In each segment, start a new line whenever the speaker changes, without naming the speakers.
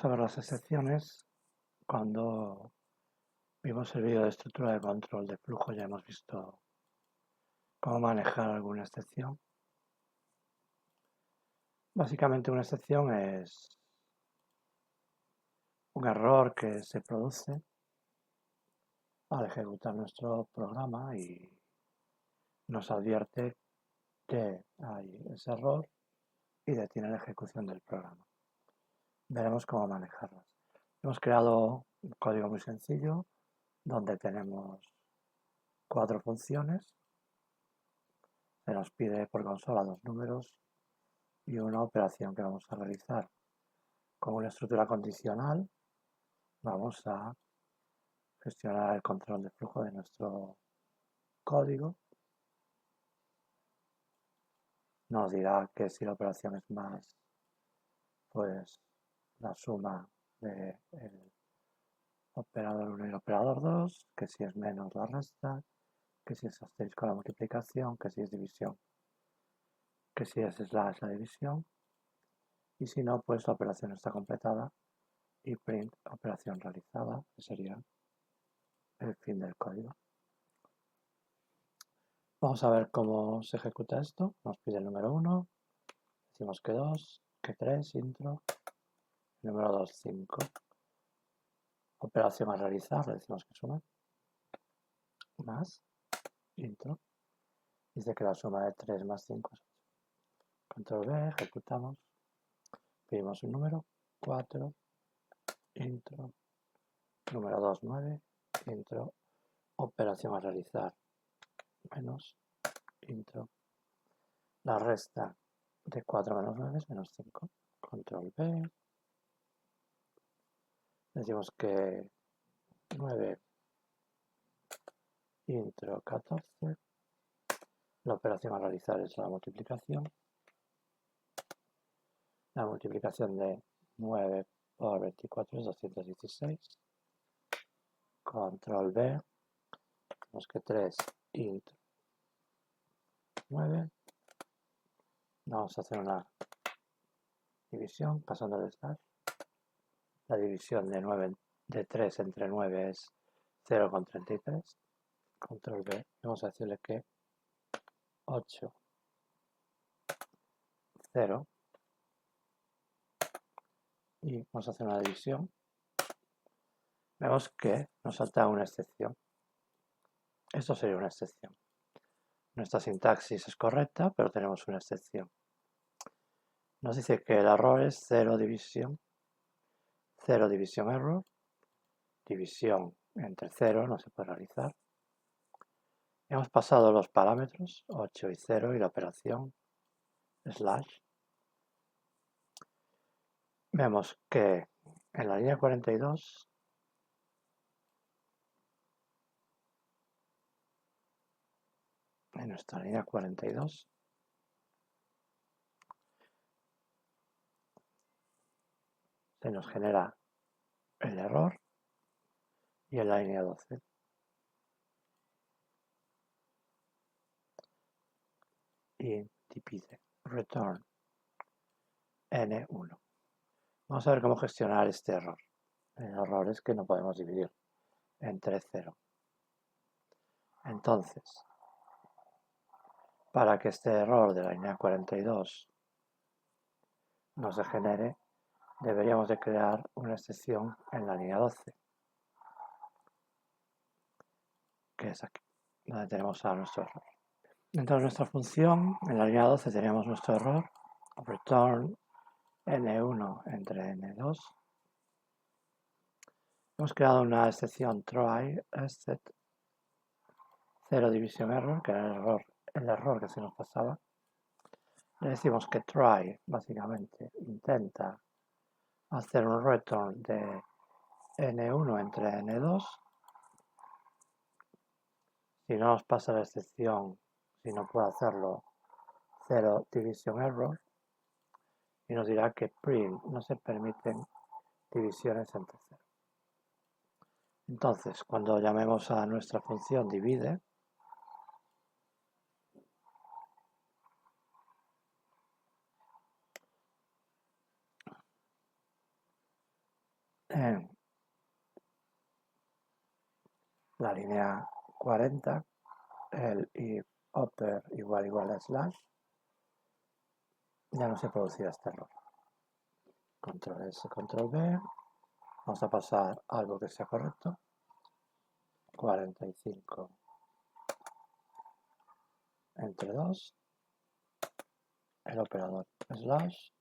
Vamos a ver las excepciones. Cuando vimos el vídeo de estructura de control de flujo ya hemos visto cómo manejar alguna excepción. Básicamente una excepción es un error que se produce al ejecutar nuestro programa y nos advierte que hay ese error y detiene la ejecución del programa. Veremos cómo manejarlas. Hemos creado un código muy sencillo donde tenemos 4 funciones. Se nos pide por consola 2 números y una operación que vamos a realizar. Con una estructura condicional vamos a gestionar el control de flujo de nuestro código. Nos dirá que si la operación es más, pues la suma del operador 1 y el operador 2, que si es menos la resta, que si es asterisco la multiplicación, que si es división, que si es slash la división, y si no, pues la operación está completada y print operación realizada, que sería el fin del código. Vamos a ver cómo se ejecuta esto. Nos pide el número 1, decimos que 2, que 3, intro, número 2, 5. Operación a realizar, le decimos que suma, más, intro. Dice que la suma de 3 más 5 es 8. Control B, ejecutamos, pedimos un número, 4, intro, número 2, 9, intro, operación a realizar, menos, intro. La resta de 4 menos 9 es menos 5. Control B. Decimos que 9, intro 14. La operación a realizar es la multiplicación. La multiplicación de 9 por 24 es 216. Control B. Decimos que 3, intro 9. Vamos a hacer una división pasando el slash. La división de 3 entre 9 es 0,33. Control B. Vamos a decirle que 8, 0. Y vamos a hacer una división. Vemos que nos salta una excepción. Esto sería una excepción. Nuestra sintaxis es correcta, pero tenemos una excepción. Nos dice que el error es 0 división error. División entre 0 no se puede realizar. Hemos pasado los parámetros 8 y 0 y la operación slash. Vemos que en la línea 42 en nuestra línea 42 se nos genera el error y en la línea 12 y te pide return n1. Vamos a ver cómo gestionar este error. El error es que no podemos dividir entre 0. Entonces, para que este error de la línea 42 no se genere, deberíamos de crear una excepción en la línea 12, que es aquí, donde tenemos a nuestro error. Dentro de nuestra función, en la línea 12 tenemos nuestro error, return n1 entre n2. Hemos creado una excepción try except 0 división error, que era el error que se nos pasaba. Le decimos que try, básicamente, intenta hacer un return de n1 entre n2. Si no nos pasa la excepción, si no puede hacerlo, 0 division error. Y nos dirá que print no se permiten divisiones entre 0. Entonces, cuando llamemos a nuestra función divide, en la línea 40, el if upper igual a slash, ya no se producirá este error. Control S, Control V. Vamos a pasar algo que sea correcto. 45 entre 2. El operador slash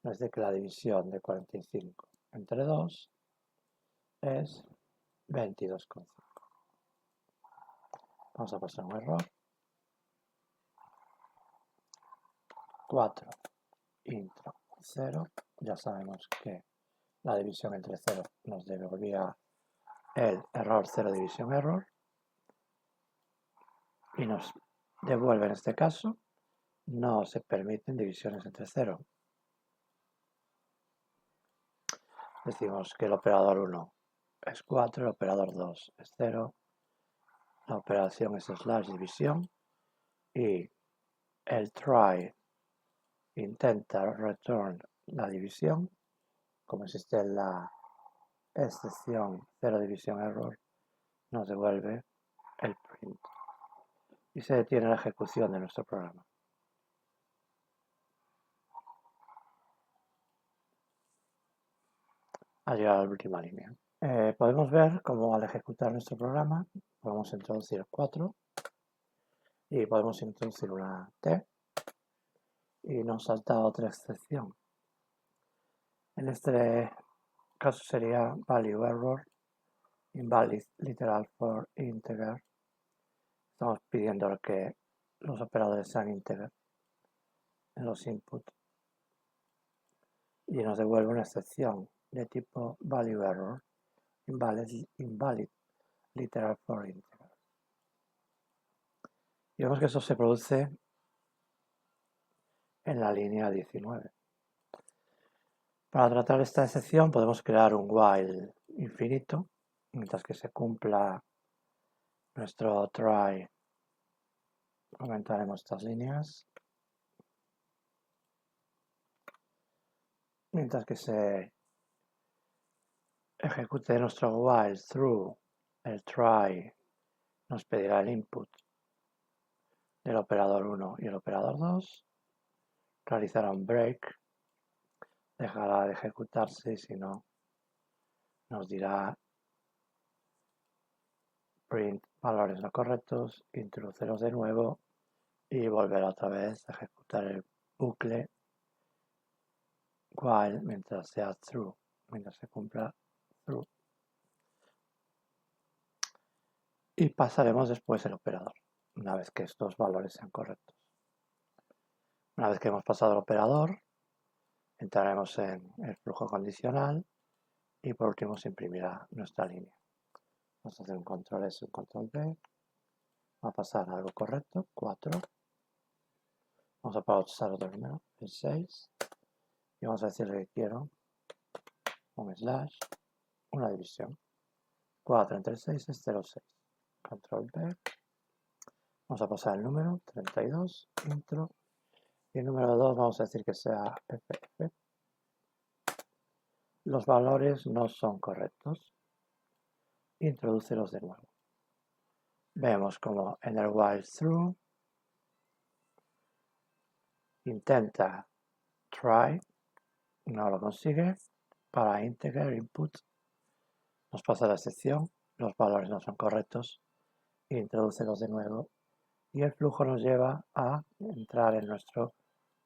nos dice que la división de 45 entre 2 es 22,5. Vamos a pasar un error. 4 intro 0. Ya sabemos que la división entre 0 nos devolvía el error 0 división error y nos devuelve en este caso no se permiten divisiones entre 0. Decimos que el operador 1 es 4, el operador 2 es 0, la operación es slash división y el try intenta return la división. Como existe la excepción 0 división error, nos devuelve el print y se detiene la ejecución de nuestro programa. Ha llegado a la última línea. Podemos ver cómo al ejecutar nuestro programa podemos introducir 4 y podemos introducir una T y nos salta otra excepción. En este caso sería value error invalid literal for integer. Estamos pidiendo que los operadores sean integer en los inputs y nos devuelve una excepción de tipo value error invalid literal for integer. Y vemos que eso se produce en la línea 19. Para tratar esta excepción podemos crear un while infinito mientras que se cumpla nuestro try. Aumentaremos estas líneas mientras que se ejecute nuestro while through. El try nos pedirá el input del operador 1 y el operador 2, realizará un break, dejará de ejecutarse y si no nos dirá print valores no correctos, introducirlos de nuevo y volver otra vez a ejecutar el bucle while mientras sea true, mientras se cumpla true. Y pasaremos después el operador, una vez que estos valores sean correctos. Una vez que hemos pasado el operador, entraremos en el flujo condicional y por último se imprimirá nuestra línea. Vamos a hacer un control S, un control V. Va a pasar algo correcto, 4. Vamos a pausar otro número, el 6. Y vamos a decirle que quiero un slash, una división. 4 entre 6 es 0,6. Control V. Vamos a pasar el número, 32, intro. Y el número 2 vamos a decir que sea FF. Los valores no son correctos. Introdúcelos de nuevo. Vemos como en el while through intenta try, no lo consigue. Para integer input nos pasa la excepción, los valores no son correctos, introdúcelos de nuevo y el flujo nos lleva a entrar en nuestro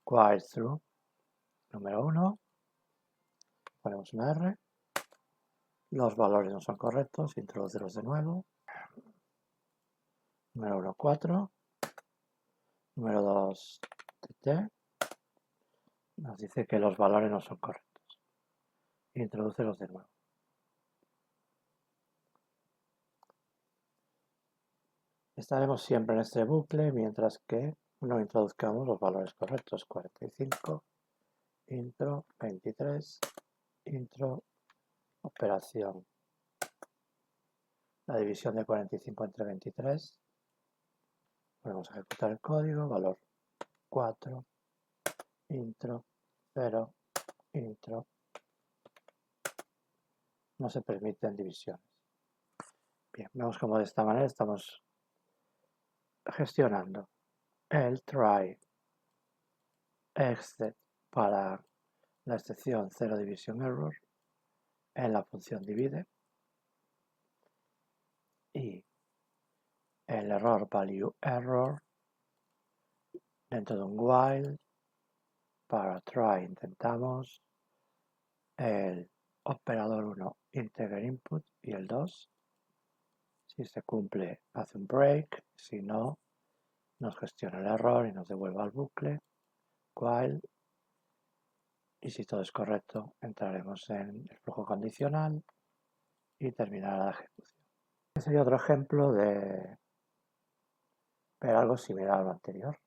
while through número 1, ponemos una R, los valores no son correctos, introdúcelos de nuevo, número 1, 4, número 2, TT, nos dice que los valores no son correctos, introdúcelos de nuevo. Estaremos siempre en este bucle mientras que no introduzcamos los valores correctos. 45, intro, 23, intro, operación. La división de 45 entre 23. Podemos ejecutar el código, valor 4, intro, 0, intro, no se permiten divisiones. Bien, vemos como de esta manera estamos gestionando el try except para la excepción 0 division error en la función divide y el error value error dentro de un while. Para try intentamos el operador 1 integer input y el 2. Si se cumple hace un break, si no nos gestiona el error y nos devuelve al bucle while, y si todo es correcto entraremos en el flujo condicional y terminará la ejecución. Este sería otro ejemplo de ver algo similar a lo anterior.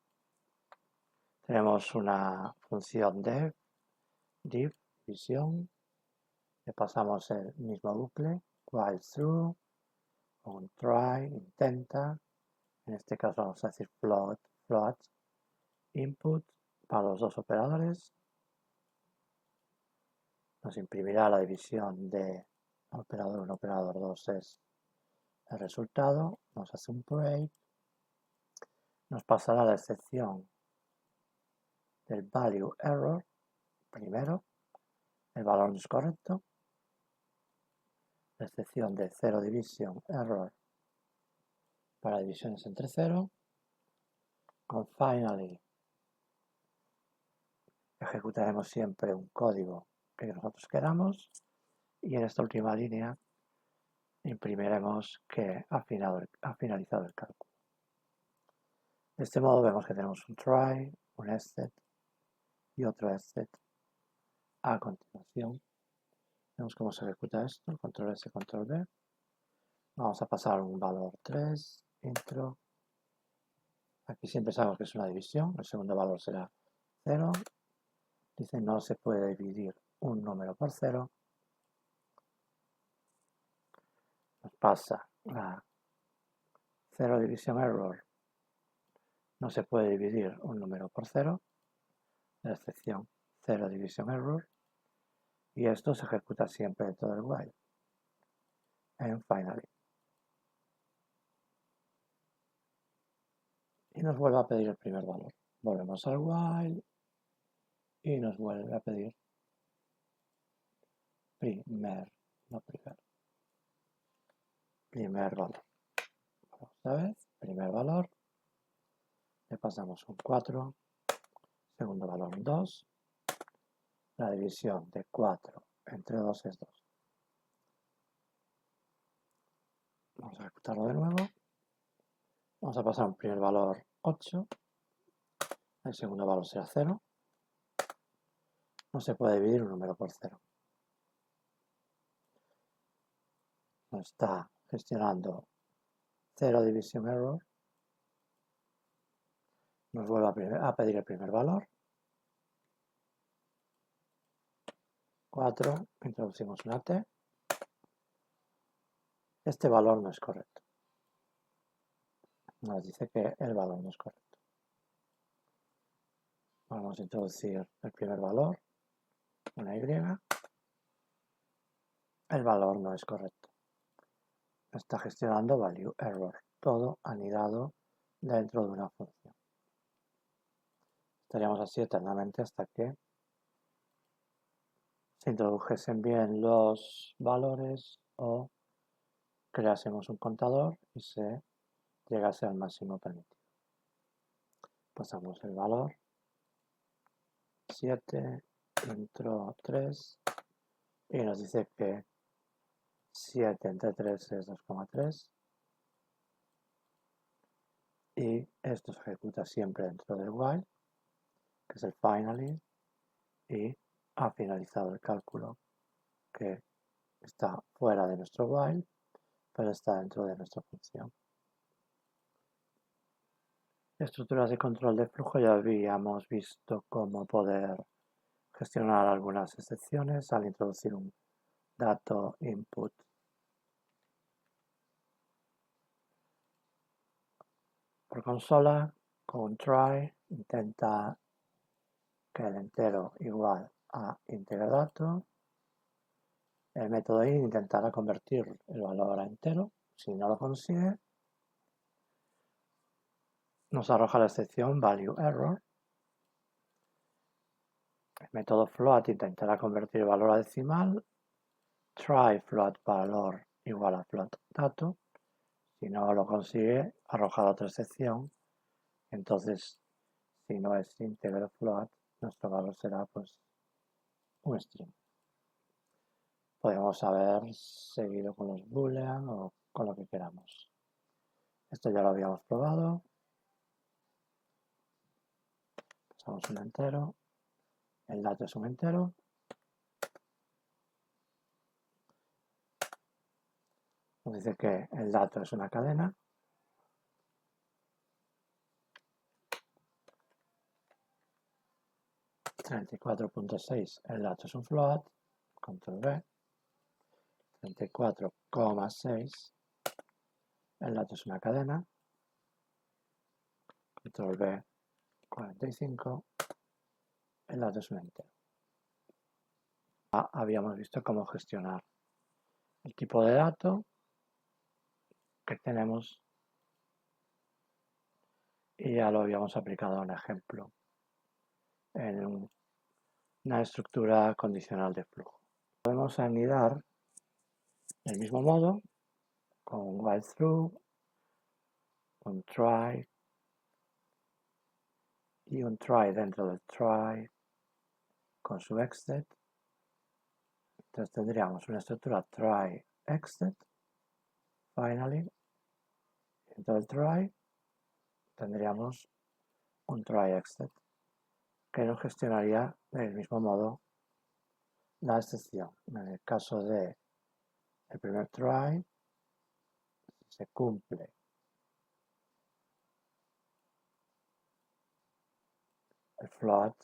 Tenemos una función div, división, le pasamos el mismo bucle, while through, un try, intenta, en este caso vamos a decir float, input para los dos operadores, nos imprimirá la división de operador 1, operador 2 es el resultado, nos hace un break, nos pasará la excepción del value error, primero, el valor no es correcto, la excepción de 0 division error para divisiones entre 0, con finally ejecutaremos siempre un código que nosotros queramos y en esta última línea imprimiremos que ha finalizado el cálculo. De este modo vemos que tenemos un try, un except y otro except a continuación. Vemos cómo se ejecuta esto, control S, control V. Vamos a pasar un valor 3, intro. Aquí siempre sabemos que es una división, el segundo valor será 0. Dice no se puede dividir un número por 0. Nos pasa la 0 division error. No se puede dividir un número por 0. La excepción 0 division error. Y esto se ejecuta siempre dentro del while. En finally. Y nos vuelve a pedir el primer valor. Volvemos al while y nos vuelve a pedir primer valor. Otra vez, primer valor, le pasamos un 4, segundo valor un 2, la división de 4 entre 2 es 2. Vamos a ejecutarlo de nuevo, vamos a pasar un primer valor 8, el segundo valor será 0, no se puede dividir un número por 0. Nos está gestionando 0 division error, nos vuelve a pedir el primer valor, 4, introducimos una T, este valor no es correcto, nos dice que el valor no es correcto. Vamos a introducir el primer valor, una Y, el valor no es correcto. Está gestionando value error, todo anidado dentro de una función. Estaríamos así eternamente hasta que se introdujesen bien los valores o creásemos un contador y se llegase al máximo permitido. Pasamos el valor 7, intro 3 y nos dice que 7 entre 3 es 2,3 y esto se ejecuta siempre dentro del while, que es el finally, y ha finalizado el cálculo que está fuera de nuestro while, pero está dentro de nuestra función. Estructuras de control de flujo, ya habíamos visto cómo poder gestionar algunas excepciones al introducir un dato input por consola con try, intenta que el entero igual a integer dato, El método in intentará convertir el valor a entero. Si no lo consigue, nos arroja la excepción value error. El método float intentará convertir el valor a decimal. Try float valor igual a float dato. Si no lo consigue, arroja otra excepción. Entonces, si no es integer float, nuestro valor será pues un string. Podemos haber seguido con los boolean o con lo que queramos. Esto ya lo habíamos probado. Pasamos un entero. El dato es un entero. Nos dice que el dato es una cadena. $34.6, el dato es un float. Control V. 34,6, el dato es una cadena. Control V. 45, el dato es un entero. Habíamos visto cómo gestionar el tipo de dato que tenemos y ya lo habíamos aplicado a un ejemplo en una estructura condicional de flujo. Podemos anidar del mismo modo con un while through, un try y un try dentro del try con su exit. Entonces tendríamos una estructura try exit, finally, dentro del try tendríamos un try exit que nos gestionaría del mismo modo la excepción. En el caso de el primer try, se cumple el float,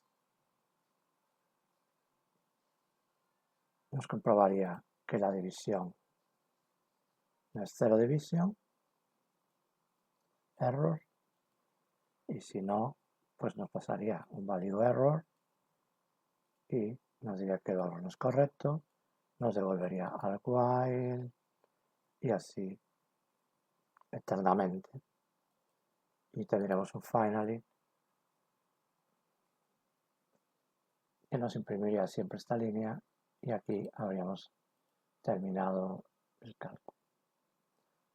nos comprobaría que la división no es cero división, error, y si no, pues nos pasaría un value error y nos diría que el valor no es correcto, nos devolvería al while y así eternamente. Y tendremos un finally que nos imprimiría siempre esta línea y aquí habríamos terminado el cálculo.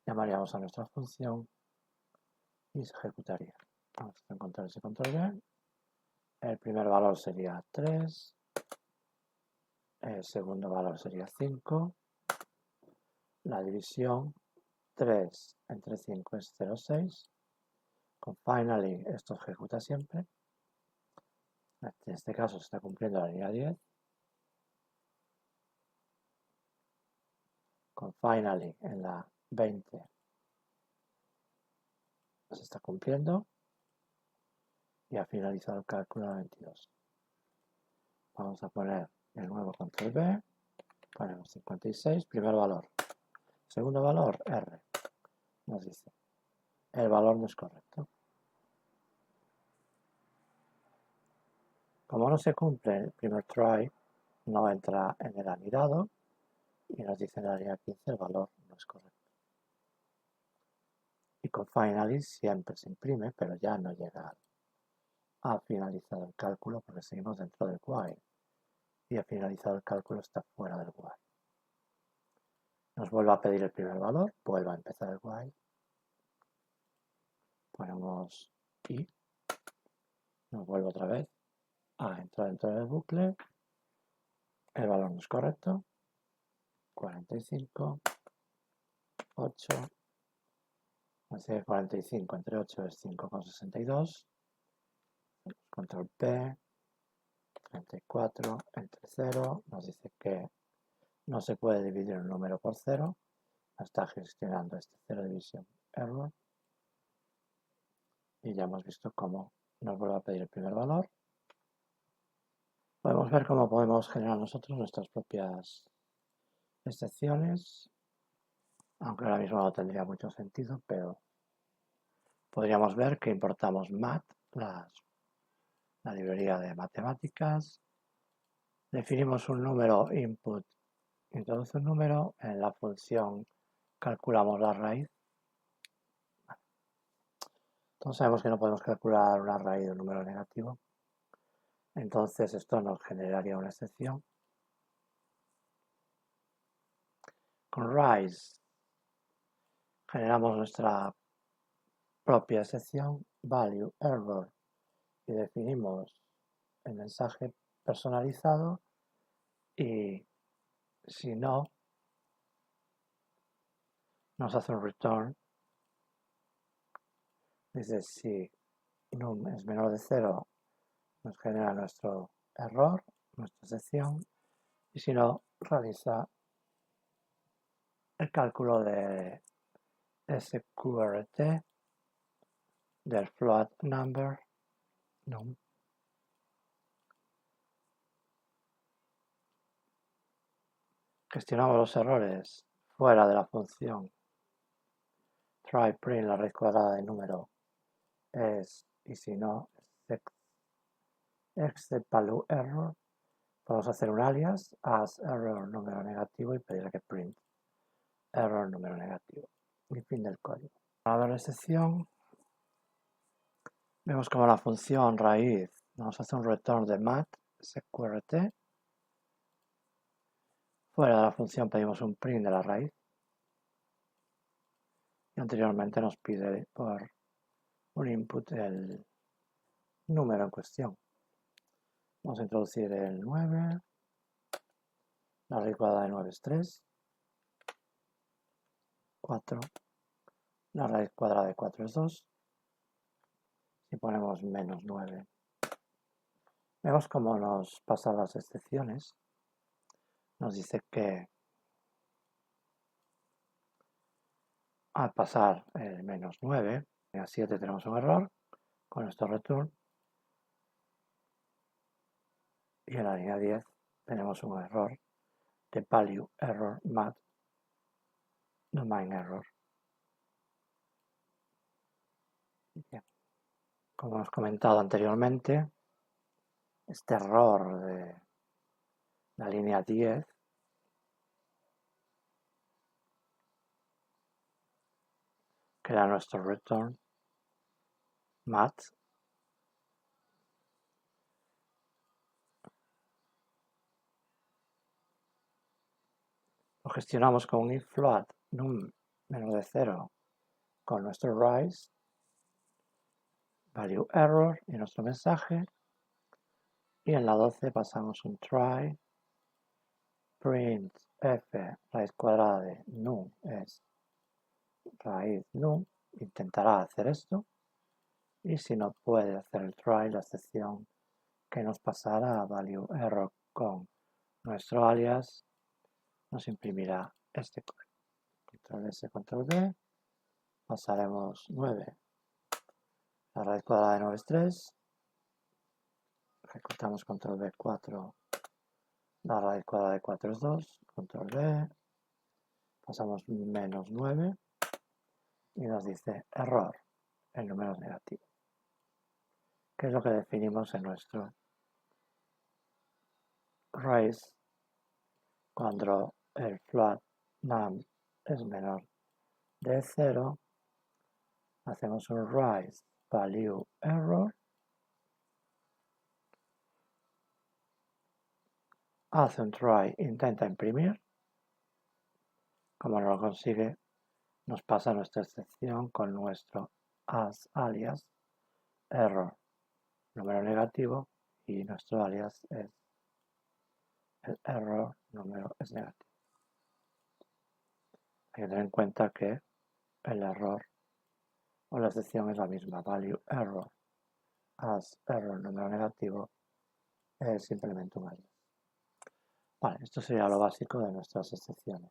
Llamaríamos a nuestra función y se ejecutaría. Vamos a encontrar ese control B. El primer valor sería 3. El segundo valor sería 5. La división 3 entre 5 es 0,6. Con finally esto ejecuta siempre. En este caso se está cumpliendo la línea 10. Con finally en la 20 se está cumpliendo y ha finalizado el cálculo en la 22. Vamos a poner el nuevo control B, ponemos 56, primer valor. Segundo valor, R. Nos dice, el valor no es correcto. Como no se cumple el primer try, no entra en el anidado y nos dice en la línea 15 el valor no es correcto. Y con finally siempre se imprime, pero ya no llega a finalizado el cálculo porque seguimos dentro del while. Y ha finalizado el cálculo, está fuera del while. Nos vuelve a pedir el primer valor, vuelve a empezar el while. Ponemos y nos vuelve otra vez a entrar dentro del bucle. El valor no es correcto. 45, 8. Así que 45 entre 8 es 5,62. Control P. 34 entre 0. Nos dice que no se puede dividir un número por 0. Está gestionando este 0 división error. Y ya hemos visto cómo nos vuelve a pedir el primer valor. Podemos ver cómo podemos generar nosotros nuestras propias excepciones, aunque ahora mismo no tendría mucho sentido, pero podríamos ver que importamos mat, la librería de matemáticas, definimos un número input introduce un número, en la función calculamos la raíz. Entonces sabemos que no podemos calcular una raíz de un número negativo. Entonces esto nos generaría una excepción. Con rise generamos nuestra propia excepción, value error, y definimos el mensaje personalizado, y si no, nos hace un return. Dice si num es menor de 0, nos genera nuestro error, nuestra excepción, y si no, realiza el cálculo de SQRT del float number num. Gestionamos los errores fuera de la función try print la raíz cuadrada de número es, y si no, except value error. Podemos hacer un alias as error número negativo y pedirle que print error número negativo. Y fin del código. Para ver la excepción, vemos como la función raíz nos hace un return de mat sqrt. Fuera de la función pedimos un print de la raíz. Y anteriormente nos pide por un input el número en cuestión. Vamos a introducir el 9. La raíz cuadrada de 9 es 3. 4. La raíz cuadrada de 4 es 2. Si ponemos menos 9, vemos cómo nos pasan las excepciones. Nos dice que al pasar el menos 9, a 7 tenemos un error con nuestro return. Y en la línea 10 tenemos un error de value error mat domain error. Bien. Como hemos comentado anteriormente, este error de la línea 10 crea nuestro return mat. Lo gestionamos con un if float num menos de 0 con nuestro rise value error y nuestro mensaje. Y en la 12 pasamos un try print f raíz cuadrada de num es raíz num. Intentará hacer esto, y si no puede hacer el try, la excepción que nos pasará a value error con nuestro alias nos imprimirá este código. Control S, control V, pasaremos 9. La raíz cuadrada de 9 es 3. Ejecutamos control V, 4. La raíz cuadrada de 4 es 2. Control V. Pasamos menos 9. Y nos dice error en números negativos. Que es lo que definimos en nuestro raíz cuando el float num es menor de 0. Hacemos un rise value error. Hace un try, intenta imprimir. Como no lo consigue, nos pasa nuestra excepción con nuestro as alias error número negativo, y nuestro alias es el error número es negativo. Hay que tener en cuenta que el error o la excepción es la misma, value error as error número negativo es simplemente un alias. Vale, esto sería lo básico de nuestras excepciones.